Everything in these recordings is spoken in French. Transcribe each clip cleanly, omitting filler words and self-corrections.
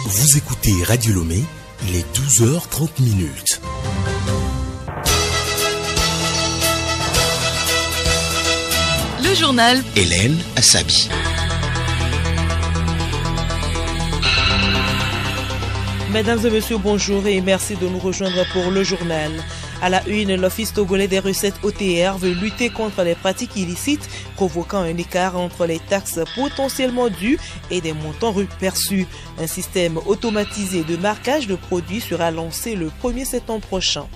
Vous écoutez Radio Lomé, il est 12h30. Le journal Hélène Assabi. Mesdames et messieurs, bonjour et merci de nous rejoindre pour le journal. À la une, l'Office togolais des recettes OTR veut lutter contre les pratiques illicites provoquant un écart entre les taxes potentiellement dues et des montants perçus. Un système automatisé de marquage de produits sera lancé le 1er septembre prochain.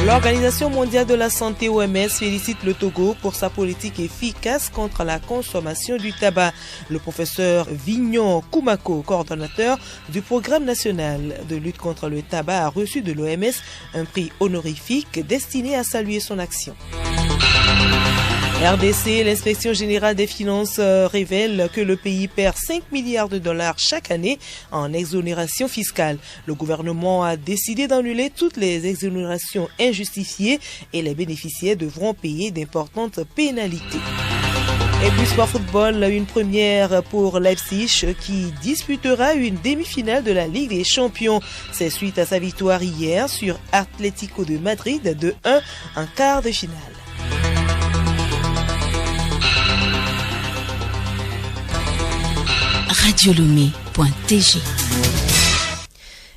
L'Organisation mondiale de la santé OMS félicite le Togo pour sa politique efficace contre la consommation du tabac. Le professeur Vignon Koumako, coordonnateur du programme national de lutte contre le tabac, a reçu de l'OMS un prix honorifique destiné à saluer son action. RDC, l'inspection générale des finances révèle que le pays perd 5 milliards de dollars chaque année en exonération fiscale. Le gouvernement a décidé d'annuler toutes les exonérations injustifiées et les bénéficiaires devront payer d'importantes pénalités. Et puis sport football, une première pour Leipzig qui disputera une demi-finale de la Ligue des Champions. C'est suite à sa victoire hier sur Atlético de Madrid de 1 en quart de finale. radiolomé.tg.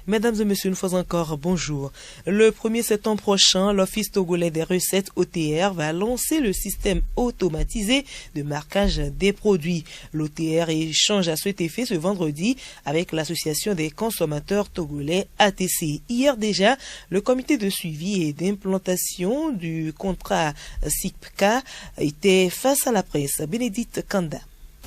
Mesdames et messieurs, une fois encore, bonjour. Le 1er septembre prochain, l'Office togolais des recettes OTR va lancer le système automatisé de marquage des produits. L'OTR échange à cet effet ce vendredi avec l'Association des consommateurs togolais ATC. Hier déjà, le comité de suivi et d'implantation du contrat SICPCA était face à la presse. Bénédicte Kanda.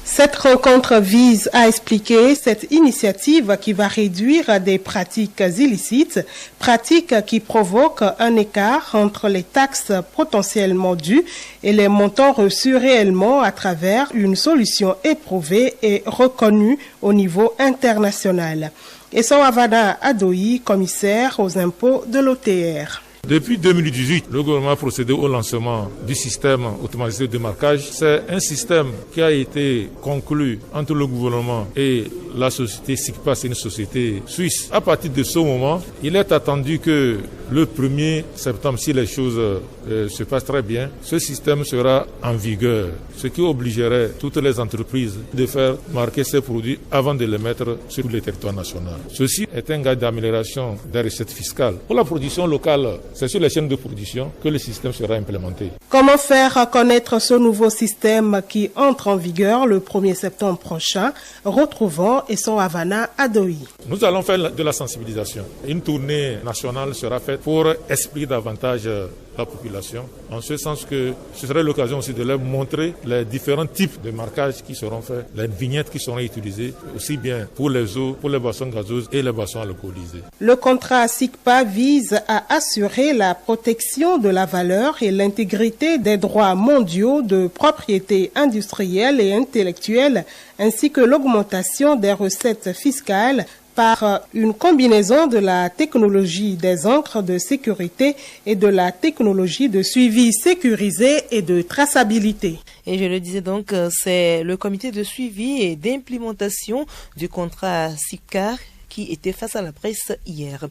Cette rencontre vise à expliquer cette initiative qui va réduire des pratiques illicites, pratiques qui provoquent un écart entre les taxes potentiellement dues et les montants reçus réellement à travers une solution éprouvée et reconnue au niveau international. Et son Havana Adoyi, commissaire aux impôts de l'OTR. Depuis 2018, le gouvernement a procédé au lancement du système automatisé de marquage. C'est un système qui a été conclu entre le gouvernement et la société SICPA, c'est une société suisse. À partir de ce moment, il est attendu que le 1er septembre, si les choses se passent très bien, ce système sera en vigueur, ce qui obligerait toutes les entreprises de faire marquer ces produits avant de les mettre sur le territoire national. Ceci est un gage d'amélioration des recettes fiscales. Pour la production locale, c'est sur les chaînes de production que le système sera implémenté. Comment faire connaître ce nouveau système qui entre en vigueur le 1er septembre prochain? Retrouvons Esson Havana Adoyi. Nous allons faire de la sensibilisation. Une tournée nationale sera faite pour expliquer davantage la population, en ce sens que ce serait l'occasion aussi de leur montrer les différents types de marquages qui seront faits, les vignettes qui seront utilisées, aussi bien pour les eaux, pour les boissons gazeuses et les boissons alcoolisées. Le contrat SICPA vise à assurer la protection de la valeur et l'intégrité des droits mondiaux de propriété industrielle et intellectuelle, ainsi que l'augmentation des recettes fiscales par une combinaison de la technologie des encres de sécurité et de la technologie de suivi sécurisé et de traçabilité. Et je le disais donc, c'est le comité de suivi et d'implémentation du contrat SICPA qui était face à la presse hier.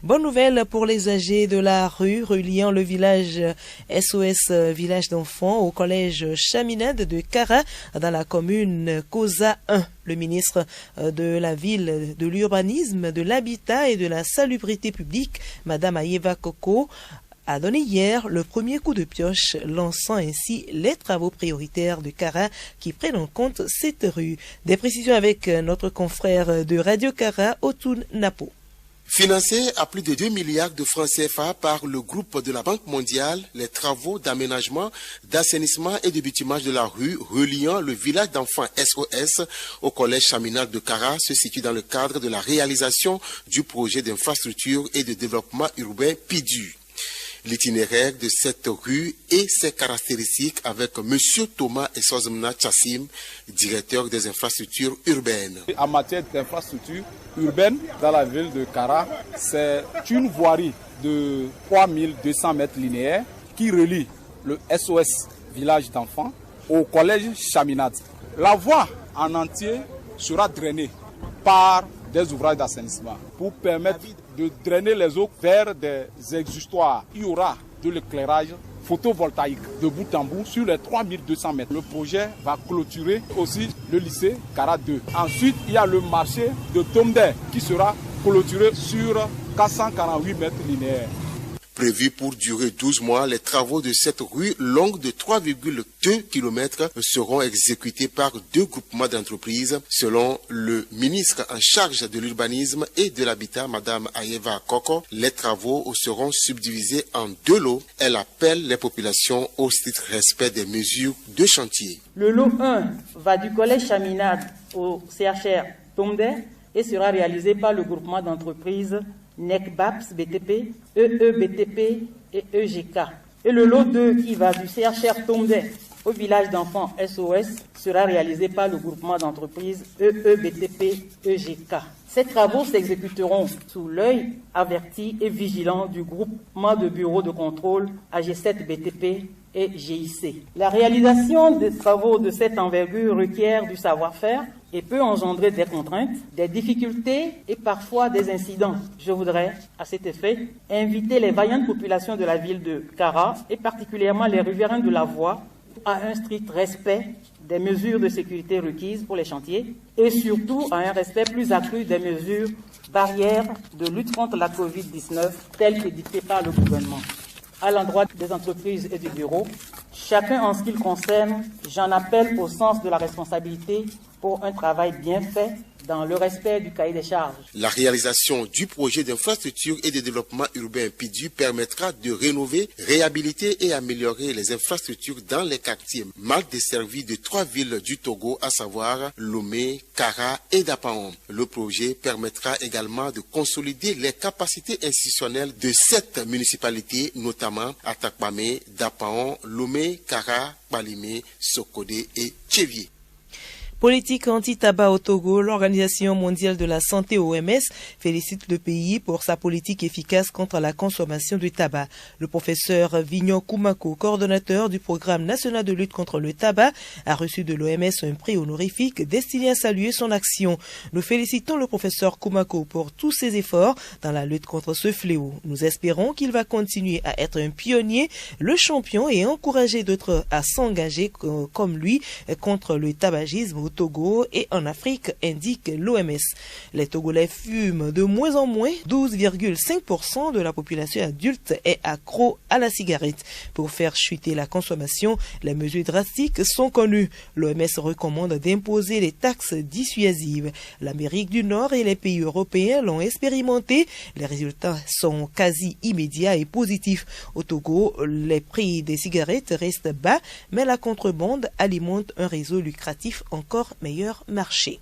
Bonne nouvelle pour les âgés de la rue reliant le village SOS Village d'enfants au collège Chaminade de Kara dans la commune Kosa 1. Le ministre de la ville, de l'urbanisme, de l'habitat et de la salubrité publique, Madame Ayeva Koko, a donné hier le premier coup de pioche, lançant ainsi les travaux prioritaires de Kara qui prennent en compte cette rue. Des précisions avec notre confrère de Radio Kara, Otun Napo. Financés à plus de 2 milliards de francs CFA par le groupe de la Banque mondiale, les travaux d'aménagement, d'assainissement et de bitumage de la rue reliant le village d'enfants SOS au collège Chaminade de Kara se situent dans le cadre de la réalisation du projet d'infrastructure et de développement urbain PIDU. L'itinéraire de cette rue et ses caractéristiques avec M. Thomas Essozmna Chassim, directeur des infrastructures urbaines. En matière d'infrastructures urbaines dans la ville de Kara, c'est une voirie de 3200 mètres linéaires qui relie le SOS Village d'enfants au collège Chaminade. La voie en entier sera drainée par des ouvrages d'assainissement pour permettre de drainer les eaux vers des exutoires. Il y aura de l'éclairage photovoltaïque de bout en bout sur les 3200 mètres. Le projet va clôturer aussi le lycée Kara 2. Ensuite, il y a le marché de Tomdé qui sera clôturé sur 448 mètres linéaires. Prévu pour durer 12 mois, les travaux de cette rue longue de 3,2 km seront exécutés par 2 groupements d'entreprises. Selon le ministre en charge de l'urbanisme et de l'habitat, Madame Ayeva Koko, les travaux seront subdivisés en 2 lots. Elle appelle les populations au strict respect des mesures de chantier. Le lot 1 va du collège Chaminade au CHR Tomdé et sera réalisé par le groupement d'entreprises NECBAPS BTP, EEBTP et EGK. Et le lot 2 qui va du CHR Tomdé au village d'enfants SOS sera réalisé par le groupement d'entreprises EEBTP-EGK. Ces travaux s'exécuteront sous l'œil averti et vigilant du groupement de bureaux de contrôle AG7 BTP et GIC. La réalisation des travaux de cette envergure requiert du savoir-faire et peut engendrer des contraintes, des difficultés et parfois des incidents. Je voudrais, à cet effet, inviter les vaillantes populations de la ville de Kara et particulièrement les riverains de la voie à un strict respect des mesures de sécurité requises pour les chantiers et surtout à un respect plus accru des mesures barrières de lutte contre la Covid-19 telles que dictées par le gouvernement. À l'endroit des entreprises et du bureau, chacun en ce qui le concerne, j'en appelle au sens de la responsabilité pour un travail bien fait dans le respect du cahier des charges. La réalisation du projet d'infrastructure et de développement urbain PIDU permettra de rénover, réhabiliter et améliorer les infrastructures dans les quartiers mal desservis de 3 villes du Togo, à savoir Lomé, Kara et Dapaon. Le projet permettra également de consolider les capacités institutionnelles de 7 municipalités, notamment Atakpamé, Dapaon, Lomé, Kara, Balimé, Sokodé et Tchévié. Politique anti-tabac au Togo, l'Organisation mondiale de la santé OMS félicite le pays pour sa politique efficace contre la consommation du tabac. Le professeur Vignon Koumako, coordonnateur du programme national de lutte contre le tabac, a reçu de l'OMS un prix honorifique destiné à saluer son action. Nous félicitons le professeur Koumako pour tous ses efforts dans la lutte contre ce fléau. Nous espérons qu'il va continuer à être un pionnier, le champion et encourager d'autres à s'engager comme lui contre le tabagisme au Togo et en Afrique, indique l'OMS. Les Togolais fument de moins en moins. 12,5% de la population adulte est accro à la cigarette. Pour faire chuter la consommation, les mesures drastiques sont connues. L'OMS recommande d'imposer les taxes dissuasives. L'Amérique du Nord et les pays européens l'ont expérimenté. Les résultats sont quasi immédiats et positifs. Au Togo, les prix des cigarettes restent bas, mais la contrebande alimente un réseau lucratif encore meilleur marché.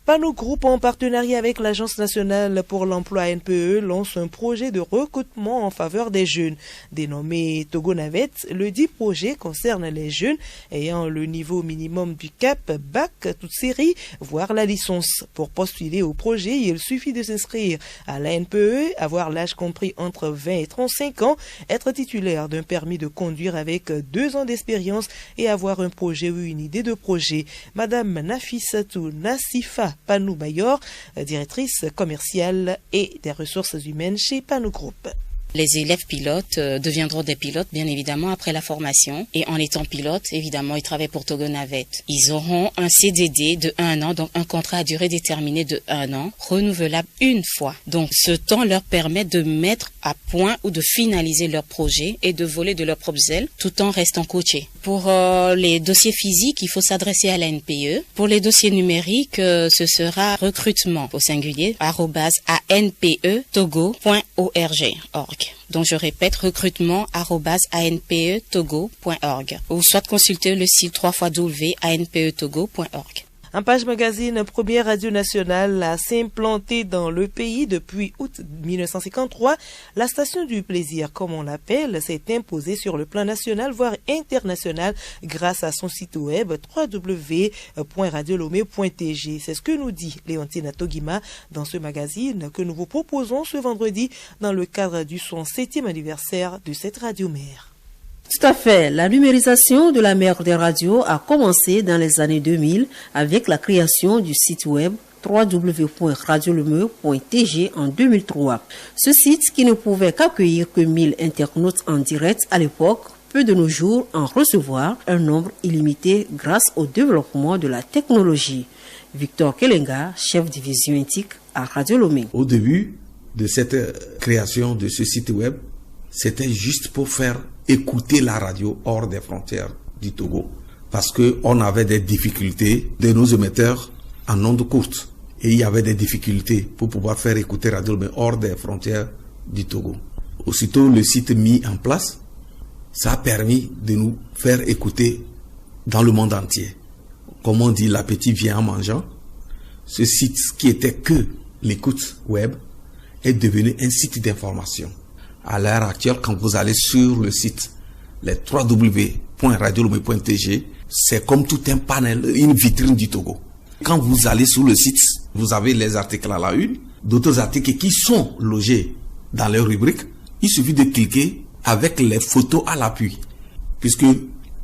Pano Group, en partenariat avec l'Agence nationale pour l'emploi NPE, lance un projet de recrutement en faveur des jeunes. Dénommé Togo Navette, le dit projet concerne les jeunes ayant le niveau minimum du CAP, bac, toute série, voire la licence. Pour postuler au projet, il suffit de s'inscrire à la NPE, avoir l'âge compris entre 20 et 35 ans, être titulaire d'un permis de conduire avec 2 ans d'expérience et avoir un projet ou une idée de projet. Madame Nafissatou Nassifa Panou Bayor, directrice commerciale et des ressources humaines chez Pano Group. Les élèves pilotes deviendront des pilotes, bien évidemment, après la formation. Et en étant pilotes, évidemment, ils travaillent pour Togo Navette. Ils auront un CDD de 1 an, donc un contrat à durée déterminée de 1 an, renouvelable une fois. Donc, ce temps leur permet de mettre à point ou de finaliser leur projet et de voler de leurs propres ailes, tout en restant coachés. Pour les dossiers physiques, il faut s'adresser à la NPE. Pour les dossiers numériques, ce sera recrutement au singulier @anpetogo.org. Donc je répète, recrutement@anpetogo.org ou soit consulter le site www.anpetogo.org. En page magazine, première radio nationale à s'implanter dans le pays depuis août 1953, la station du plaisir, comme on l'appelle, s'est imposée sur le plan national, voire international, grâce à son site web www.radiolomé.tg. C'est ce que nous dit Léontine Togima dans ce magazine que nous vous proposons ce vendredi dans le cadre du son 7e anniversaire de cette radio mère. Tout à fait. La numérisation de la mer des radios a commencé dans les années 2000 avec la création du site web www.radioleme.tg en 2003. Ce site, qui ne pouvait qu'accueillir que 1000 internautes en direct à l'époque, peut de nos jours en recevoir un nombre illimité grâce au développement de la technologie. Victor Kelenga, chef division éthique à Radio Lomé. Au début de cette création de ce site web, c'était juste pour faire écouter la radio hors des frontières du Togo. Parce qu'on avait des difficultés de nos émetteurs en ondes courtes. Et il y avait des difficultés pour pouvoir faire écouter Radio Lomé hors des frontières du Togo. Aussitôt le site mis en place, ça a permis de nous faire écouter dans le monde entier. Comme on dit, l'appétit vient en mangeant. Ce site qui était que l'écoute web est devenu un site d'information. À l'heure actuelle, quand vous allez sur le site, les www.radiolomé.tg, c'est comme tout un panel, une vitrine du Togo. Quand vous allez sur le site, vous avez les articles à la une, d'autres articles qui sont logés dans les rubriques. Il suffit de cliquer avec les photos à l'appui, puisque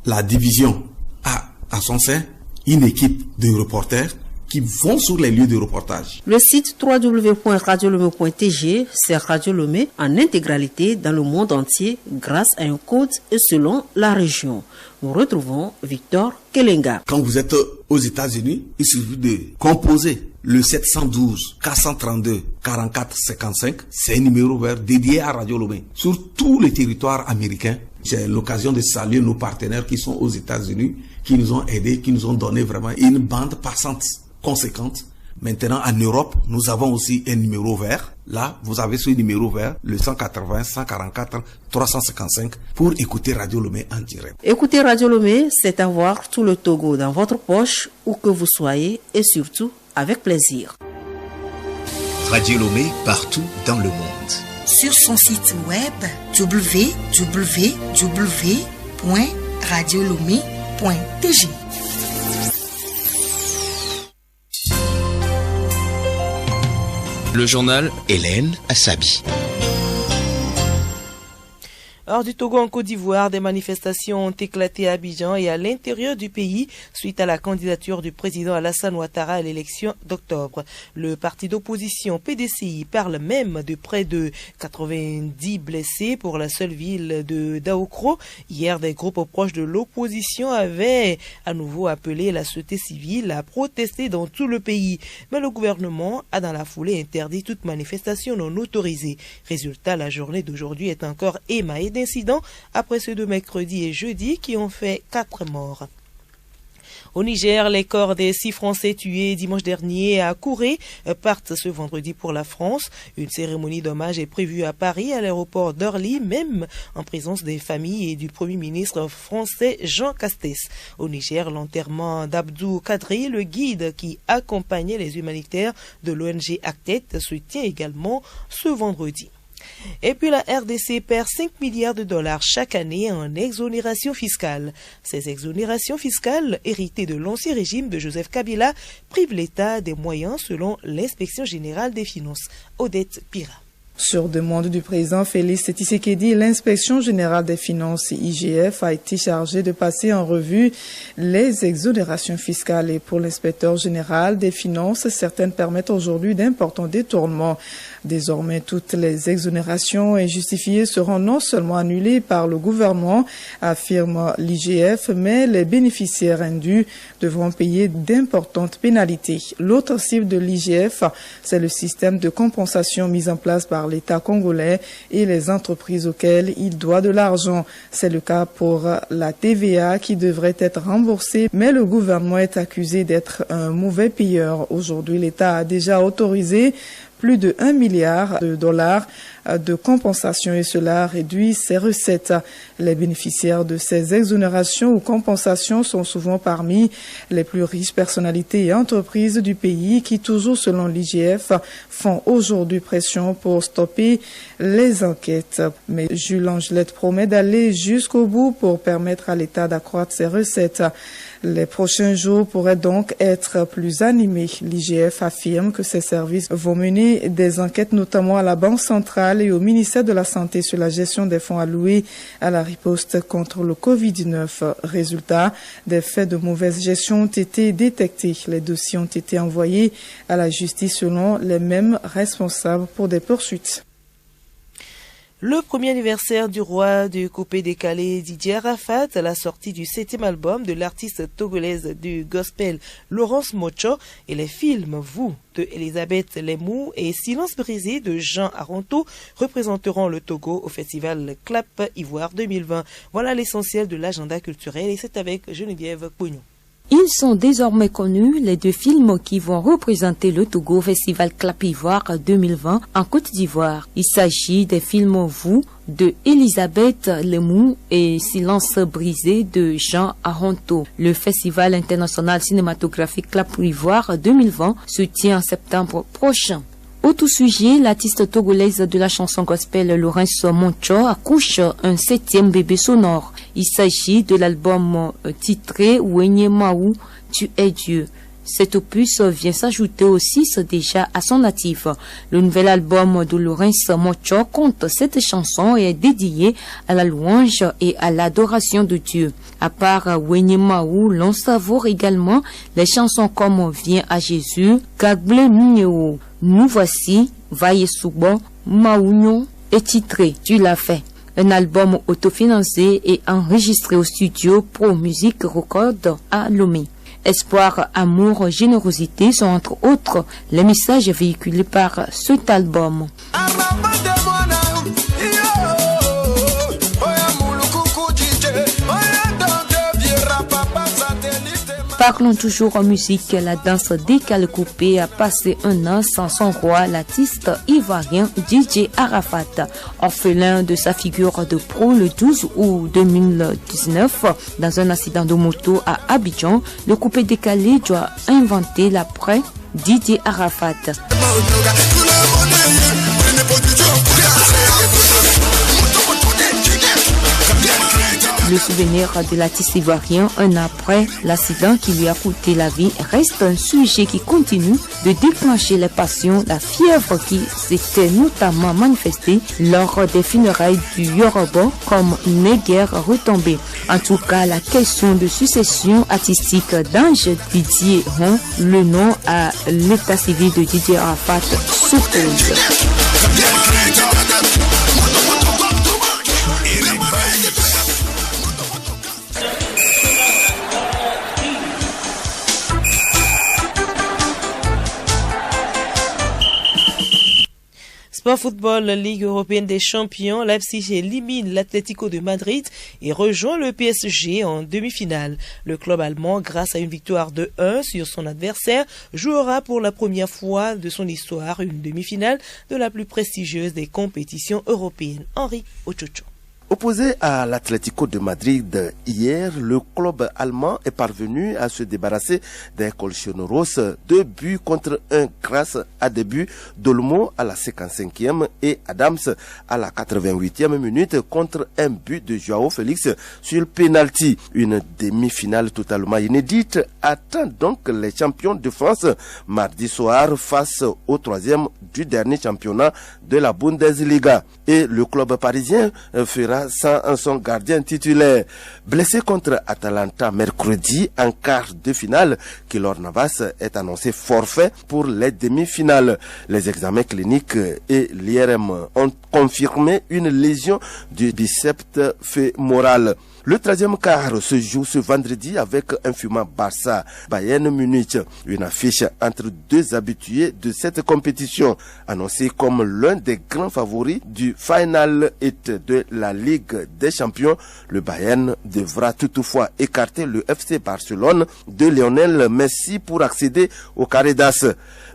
la division a à son sein une équipe de reporters qui vont sur les lieux de reportage. Le site www.radiolomé.tg, c'est Radio Lomé en intégralité dans le monde entier grâce à un code et selon la région. Nous retrouvons Victor Kelenga. Quand vous êtes aux États-Unis, il suffit de composer le 712 432 44 55. C'est un numéro vert dédié à Radio Lomé. Sur tous les territoires américains, j'ai l'occasion de saluer nos partenaires qui sont aux États-Unis, qui nous ont aidés, qui nous ont donné vraiment une bande passante conséquente. Maintenant, en Europe, nous avons aussi un numéro vert. Là, vous avez ce numéro vert, le 180 144 355, pour écouter Radio Lomé en direct. Écouter Radio Lomé, c'est avoir tout le Togo dans votre poche, où que vous soyez, et surtout avec plaisir. Radio Lomé partout dans le monde. Sur son site web www.radiolomé.tg. Le journal Hélène Assabi. Hors du Togo en Côte d'Ivoire, des manifestations ont éclaté à Abidjan et à l'intérieur du pays suite à la candidature du président Alassane Ouattara à l'élection d'octobre. Le parti d'opposition PDCI parle même de près de 90 blessés pour la seule ville de Daokro. Hier, des groupes proches de l'opposition avaient à nouveau appelé la société civile à protester dans tout le pays. Mais le gouvernement a dans la foulée interdit toute manifestation non autorisée. Résultat, la journée d'aujourd'hui est encore émaillée d'incidents après ceux de mercredi et jeudi qui ont fait 4 morts. Au Niger, les corps des 6 Français tués dimanche dernier à Kouré partent ce vendredi pour la France. Une cérémonie d'hommage est prévue à Paris, à l'aéroport d'Orly, même en présence des familles et du Premier ministre français Jean Castex. Au Niger, l'enterrement d'Abdou Kadri, le guide qui accompagnait les humanitaires de l'ONG Actet, se tient également ce vendredi. Et puis la RDC perd 5 milliards de dollars chaque année en exonération fiscale. Ces exonérations fiscales, héritées de l'ancien régime de Joseph Kabila, privent l'État des moyens selon l'Inspection générale des finances. Odette Pira. Sur demande du président Félix Tshisekedi, l'inspection générale des finances IGF a été chargée de passer en revue les exonérations fiscales. Et pour l'inspecteur général des finances, certaines permettent aujourd'hui d'importants détournements. Désormais, toutes les exonérations injustifiées seront non seulement annulées par le gouvernement, affirme l'IGF, mais les bénéficiaires indus devront payer d'importantes pénalités. L'autre cible de l'IGF, c'est le système de compensation mis en place par l'État congolais et les entreprises auxquelles il doit de l'argent. C'est le cas pour la TVA qui devrait être remboursée, mais le gouvernement est accusé d'être un mauvais payeur. Aujourd'hui, l'État a déjà autorisé plus de 1 milliard de dollars de compensation et cela réduit ses recettes. Les bénéficiaires de ces exonérations ou compensations sont souvent parmi les plus riches personnalités et entreprises du pays qui, toujours selon l'IGF, font aujourd'hui pression pour stopper les enquêtes. Mais Jules Angelette promet d'aller jusqu'au bout pour permettre à l'État d'accroître ses recettes. Les prochains jours pourraient donc être plus animés. L'IGF affirme que ses services vont mener des enquêtes notamment à la Banque centrale et au ministère de la Santé sur la gestion des fonds alloués à la riposte contre le Covid-19. Résultat, des faits de mauvaise gestion ont été détectés. Les dossiers ont été envoyés à la justice selon les mêmes responsables pour des poursuites. Le premier anniversaire du roi du coupé décalé Didier Arafat, la sortie du 7e album de l'artiste togolaise du gospel Laurence Mocho et les films Vous de Elisabeth Lemou et Silence brisé de Jean Aronto représenteront le Togo au festival Clap Ivoire 2020. Voilà l'essentiel de l'agenda culturel et c'est avec Geneviève Pognon. Ils sont désormais connus, les deux films qui vont représenter le Togo au Festival Clap Ivoire 2020 en Côte d'Ivoire. Il s'agit des films Vous de Elisabeth Lemou et Silence brisé de Jean Aronto. Le Festival international cinématographique Clap Ivoire 2020 se tient en septembre prochain. Au tout sujet, l'artiste togolaise de la chanson gospel Laurence Mocho accouche un 7e bébé sonore. Il s'agit de l'album titré Wenyemaou, Tu es Dieu. Cet opus vient s'ajouter aux 6 déjà à son actif. Le nouvel album de Laurence Mocho compte 7 chansons et est dédié à la louange et à l'adoration de Dieu. À part Wenyemaou, l'on savoure également les chansons comme Viens à Jésus, Gagble Mineo. Nous voici, Vaille Souban, Maounion et titré Tu l'as fait. Un album autofinancé et enregistré au studio Pro Music Record à Lomé. Espoir, amour, générosité sont entre autres les messages véhiculés par cet album. Parlons toujours en musique. La danse décalé coupé a passé un an sans son roi, l'artiste ivoirien DJ Arafat. Orphelin de sa figure de pro le 12 août 2019, dans un accident de moto à Abidjan, le coupé décalé doit inventer l'après DJ Arafat. Le souvenir de l'artiste ivoirien un an après l'accident qui lui a coûté la vie reste un sujet qui continue de déclencher les passions, la fièvre qui s'était notamment manifestée lors des funérailles du Yoruba comme n'est guère retombée. En tout cas, la question de succession artistique d'Ange Didier Hon, le nom à l'état civil de Didier Arafat, s'oppose. Sport football, Ligue européenne des champions, Leipzig élimine l'Atlético de Madrid et rejoint le PSG en demi-finale. Le club allemand, grâce à une victoire de 1 sur son adversaire, jouera pour la première fois de son histoire une demi-finale de la plus prestigieuse des compétitions européennes. Henri Ochocho. Opposé à l'Atlético de Madrid hier, le club allemand est parvenu à se débarrasser des Colchoneros, 2 buts contre 1 grâce à des buts d'Olmo à la 55e et Adams à la 88e minute contre un but de Joao Félix sur le penalty. Une demi-finale totalement inédite attend donc les champions de France mardi soir face au 3e du dernier championnat de la Bundesliga. Et le club parisien fera sans son gardien titulaire. Blessé contre Atalanta mercredi en quart de finale, Keylor Navas est annoncé forfait pour les demi-finales. Les examens cliniques et l'IRM ont confirmé une lésion du biceps fémoral. Le 13e quart se joue ce vendredi avec un fumant Barça Bayern Munich, une affiche entre deux habitués de cette compétition, annoncé comme l'un des grands favoris du Final 8 de la Ligue des Champions. Le Bayern devra toutefois écarter le FC Barcelone de Lionel Messi pour accéder au carré d'as.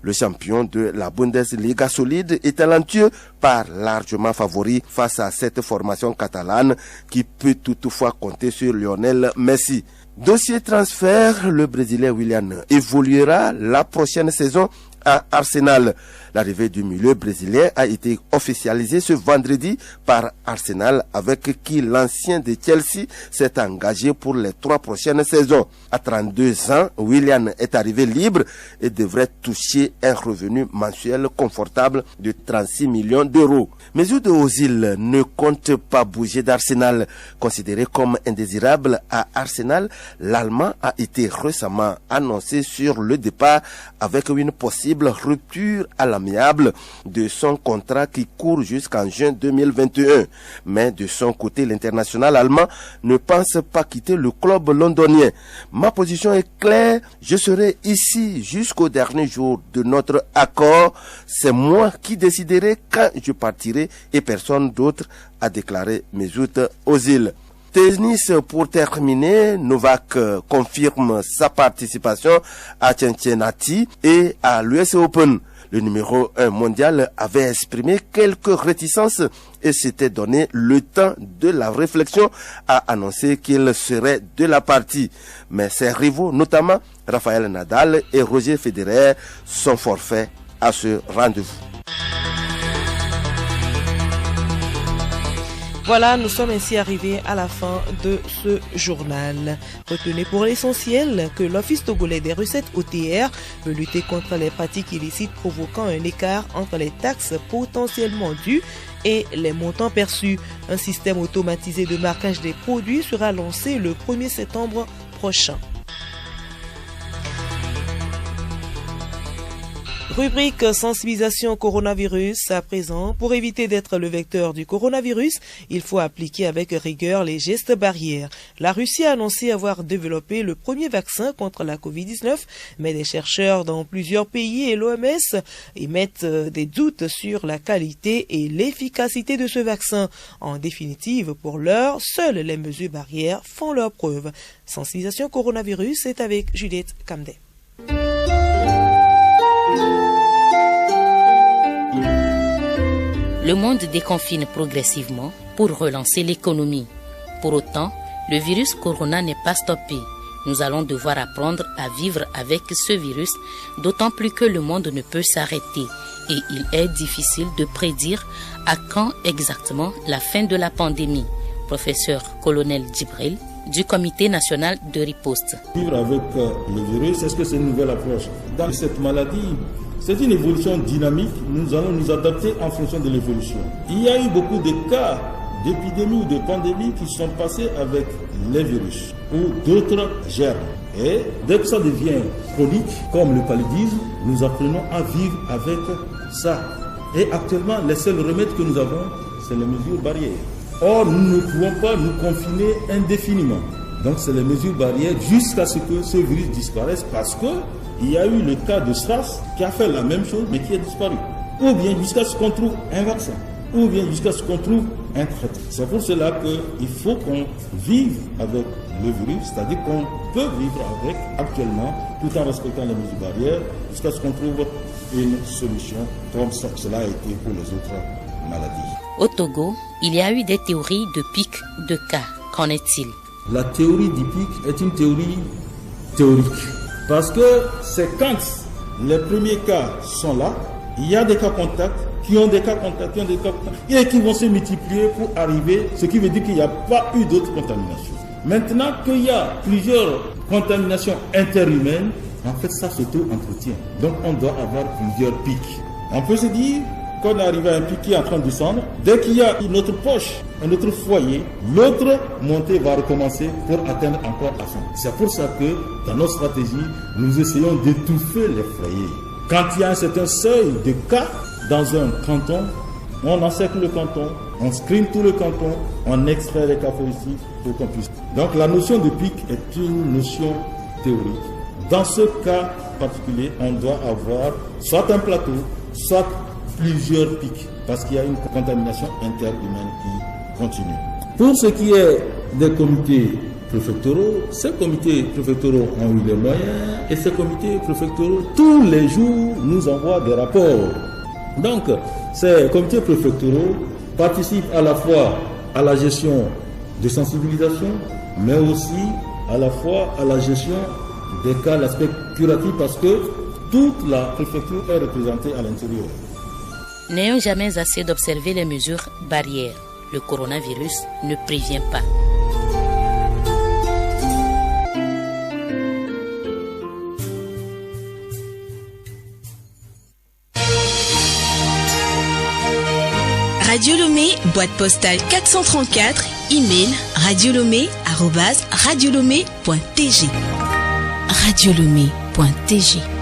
Le champion de la Bundesliga solide et talentueux part largement favori face à cette formation catalane qui peut toutefois compter sur Lionel Messi. Dossier transfert, le Brésilien Willian évoluera la prochaine saison à Arsenal. L'arrivée du milieu brésilien a été officialisée ce vendredi par Arsenal, avec qui l'ancien de Chelsea s'est engagé pour les 3 prochaines saisons. À 32 ans, Willian est arrivé libre et devrait toucher un revenu mensuel confortable de 36 millions d'euros. Mesut Ozil ne compte pas bouger d'Arsenal. Considéré comme indésirable à Arsenal, l'Allemand a été récemment annoncé sur le départ avec une possible rupture à l'amiable de son contrat qui court jusqu'en juin 2021. Mais de son côté, l'international allemand ne pense pas quitter le club londonien. Ma position est claire, je serai ici jusqu'au dernier jour de notre accord. C'est moi qui déciderai quand je partirai et personne d'autre, a déclaré Mesut Ozil. Tennis pour terminer, Novak confirme sa participation à Cincinnati et à l'US Open. Le numéro 1 mondial avait exprimé quelques réticences et s'était donné le temps de la réflexion à annoncer qu'il serait de la partie. Mais ses rivaux, notamment Rafael Nadal et Roger Federer, sont forfaits à ce rendez-vous. Voilà, nous sommes ainsi arrivés à la fin de ce journal. Retenez pour l'essentiel que l'Office togolais des recettes OTR veut lutter contre les pratiques illicites provoquant un écart entre les taxes potentiellement dues et les montants perçus. Un système automatisé de marquage des produits sera lancé le 1er septembre prochain. Rubrique sensibilisation coronavirus à présent. Pour éviter d'être le vecteur du coronavirus, il faut appliquer avec rigueur les gestes barrières. La Russie a annoncé avoir développé le premier vaccin contre la Covid-19, mais des chercheurs dans plusieurs pays et l'OMS émettent des doutes sur la qualité et l'efficacité de ce vaccin. En définitive, pour l'heure, seules les mesures barrières font leurs preuves. Sensibilisation coronavirus est avec Juliette Camdet. Le monde déconfine progressivement pour relancer l'économie. Pour autant, le virus corona n'est pas stoppé. Nous allons devoir apprendre à vivre avec ce virus, d'autant plus que le monde ne peut s'arrêter et il est difficile de prédire à quand exactement la fin de la pandémie. Professeur colonel Djibril du Comité national de riposte. Vivre avec le virus, est-ce que c'est une nouvelle approche? Dans cette maladie, c'est une évolution dynamique, nous allons nous adapter en fonction de l'évolution. Il y a eu beaucoup de cas d'épidémies ou de pandémies qui sont passés avec les virus ou d'autres germes. Et dès que ça devient chronique, comme le paludisme, nous apprenons à vivre avec ça. Et actuellement, les seuls remèdes que nous avons, c'est les mesures barrières. Or, nous ne pouvons pas nous confiner indéfiniment. Donc, c'est les mesures barrières jusqu'à ce que ce virus disparaisse parce que il y a eu le cas de SARS qui a fait la même chose mais qui a disparu. Ou bien jusqu'à ce qu'on trouve un vaccin. Ou bien jusqu'à ce qu'on trouve un traitement. C'est pour cela qu'il faut qu'on vive avec le virus, c'est-à-dire qu'on peut vivre avec actuellement tout en respectant les mesures barrières jusqu'à ce qu'on trouve une solution comme cela a été pour les autres maladies. Au Togo, il y a eu des théories de pic de cas. Qu'en est-il? La théorie du pic est une théorie théorique. Parce que c'est quand les premiers cas sont là, il y a des cas contacts, qui ont des cas contacts, et qui vont se multiplier pour arriver, ce qui veut dire qu'il n'y a pas eu d'autres contaminations. Maintenant qu'il y a plusieurs contaminations interhumaines, en fait ça s'auto-entretient. Donc on doit avoir plusieurs pics. On peut se dire qu'on arrive à un pic qui est en train de descendre, dès qu'il y a une autre poche, un autre foyer, l'autre montée va recommencer pour atteindre encore la fin. C'est pour ça que dans nos stratégies, nous essayons d'étouffer les foyers. Quand il y a un certain seuil de cas dans un canton, on encercle le canton, on screen tout le canton, on extrait les cas positifs pour qu'on puisse. Donc la notion de pic est une notion théorique. Dans ce cas particulier, on doit avoir soit un plateau, soit plusieurs pics, parce qu'il y a une contamination interhumaine qui continue. Pour ce qui est des comités préfectoraux, ces comités préfectoraux ont eu les moyens et ces comités préfectoraux, tous les jours, nous envoient des rapports. Donc, ces comités préfectoraux participent à la fois à la gestion de sensibilisation, mais aussi à la fois à la gestion des cas, l'aspect curatif, parce que toute la préfecture est représentée à l'intérieur. N'ayons jamais assez d'observer les mesures barrières. Le coronavirus ne prévient pas. Radio Lomé, boîte postale 434, email radiolomé@radiolomé.tg. Radiolomé.tg